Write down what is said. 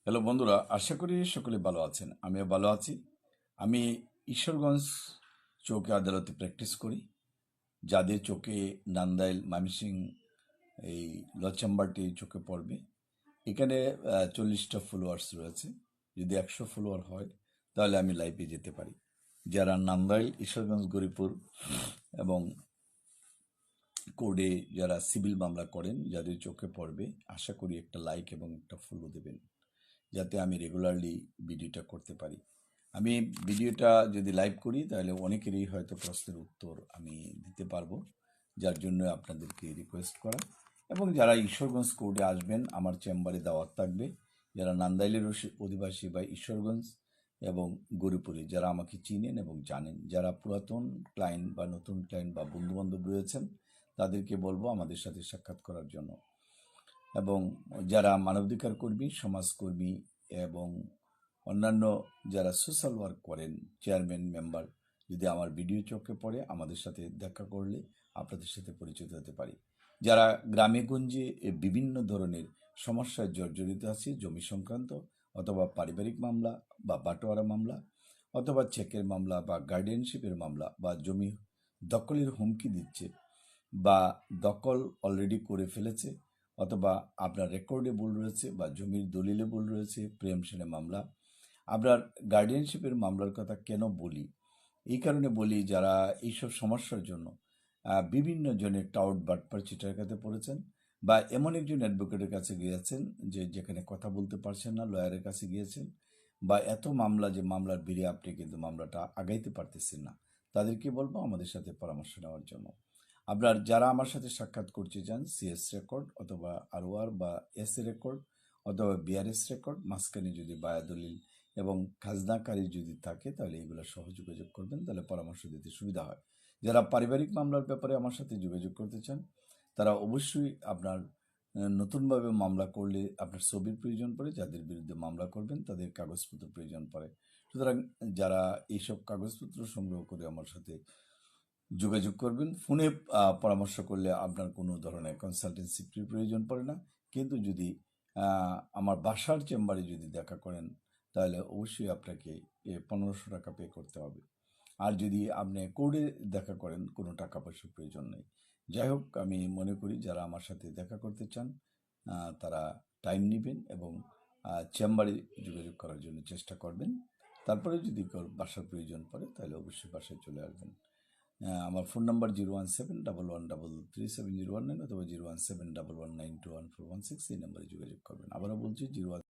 Hello বন্ধুরা, আশা করি সকলে ভালো আছেন। আমিও ভালো আছি। আমি ঈশ্বরগঞ্জ চৌকি আদালতে প্র্যাকটিস করি। যাদের চোখে নান্দাইল, ময়মনসিংহ, এই ল চেম্বারটি চোখে পড়বে, এখানে 40টা ফলোয়ার্স রয়েছে। যদি 100 ফলোয়ার হয় তাহলে আমি লাইভে যেতে পারি। যারা নান্দাইল, ঈশ্বরগঞ্জ, গরিপুর এবং কোর্টে যারা সিভিল মামলা করেন, যাদের চোখে পড়বে, আশা করি একটা লাইক এবং একটা ফলো দেবেন, যাতে আমি রেগুলারলি ভিডিওটা করতে পারি। আমি ভিডিওটা যদি লাইভ করি তাহলে অনেকেরই হয়তো প্রশ্নের উত্তর আমি দিতে পারবো, যার জন্য আপনাদেরকে রিকোয়েস্ট করা। এবং যারা ঈশ্বরগঞ্জ কোর্টে আসবেন, আমার চেম্বারে দাওয়াত থাকবে। যারা নান্দাইলের অধিবাসী বা ঈশ্বরগঞ্জ এবং গরিপুরে যারা আমাকে চিনেন এবং জানেন, যারা পুরাতন ক্লায়েন্ট বা নতুন ক্লায়েন্ট বা বন্ধুবান্ধব রয়েছেন, তাদেরকে বলবো আমাদের সাথে সাক্ষাৎ করার জন্য। এবং যারা মানবাধিকার কর্মী, সমাজকর্মী এবং অন্যান্য যারা সোশ্যাল ওয়ার্ক করেন, চেয়ারম্যান, মেম্বার, যদি আমার ভিডিও চোখে পড়ে আমাদের সাথে দেখা করলে আপনাদের সাথে পরিচিত হতে পারি। যারা গ্রামে গঞ্জে বিভিন্ন ধরনের সমস্যায় জর্জরিত আছে, জমি সংক্রান্ত অথবা পারিবারিক মামলা বা বাটোয়ারা মামলা অথবা চেকের মামলা বা গার্ডিয়ানশিপের মামলা বা জমি দখলের হুমকি দিচ্ছে বা দখল অলরেডি করে ফেলেছে অথবা আপনার রেকর্ডে ভুল রয়েছে বা জমির দলিলে ভুল রয়েছে, প্রেম সেনে মামলা। আপনার গার্ডিয়ানশিপের মামলার কথা কেন বলি? এই কারণে বলি, যারা এইসব সমস্যার জন্য বিভিন্ন জনের টাউট বাটপার চিটার কাছে পড়েছেন বা এমন একজন অ্যাডভোকেটের কাছে গিয়েছেন যেখানে কথা বলতে পারছেন না, লয়ারের কাছে গিয়েছেন, বা এত মামলা যে মামলার ভিড়ে আপনি কিন্তু মামলাটা আগাইতে পারতেছেন না, তাদেরকে বলবো আমাদের সাথে পরামর্শ নেওয়ার জন্য। আপনার যারা আমার সাথে সাক্ষাৎ করতে চান, সিএস রেকর্ড অথবা আরওআর বা এস রেকর্ড অথবা বিআরএস রেকর্ড, মাঝখানে যদি বায়া দলিল এবং খাজনাকারী যদি থাকে তাহলে এগুলো সহ যোগাযোগ করবেন, তাহলে পরামর্শ দিতে সুবিধা হয়। যারা পারিবারিক মামলার ব্যাপারে আমার সাথে যোগাযোগ করতে চান, তারা অবশ্যই আপনার নতুনভাবে মামলা করলে আপনার ছবির প্রয়োজন পড়ে, যাদের বিরুদ্ধে মামলা করবেন তাদের কাগজপত্র প্রয়োজন পড়ে। সুতরাং যারা এইসব কাগজপত্র সংগ্রহ করে আমার সাথে যোগাযোগ করবেন। ফোনে পরামর্শ করলে আপনার কোনো ধরনের কনসালটেন্সি ফির প্রয়োজন পড়ে না। কিন্তু যদি আমার বাসার চেম্বারে যদি দেখা করেন তাহলে অবশ্যই আপনাকে 1500 টাকা পে করতে হবে। আর যদি আপনি কোর্টে দেখা করেন কোনো টাকা পয়সার প্রয়োজন নেই। যাই হোক, আমি মনে করি যারা আমার সাথে দেখা করতে চান তারা টাইম নেবেন এবং চেম্বারে যোগাযোগ করার জন্য চেষ্টা করবেন। তারপরে যদি বাসার প্রয়োজন পড়ে তাহলে অবশ্যই বাসায় চলে আসবেন। আমার ফোন নাম্বার 01711337019 অথবা 01711921416, এই নাম্বারে যোগাযোগ করবেন। আবারও বলছি 0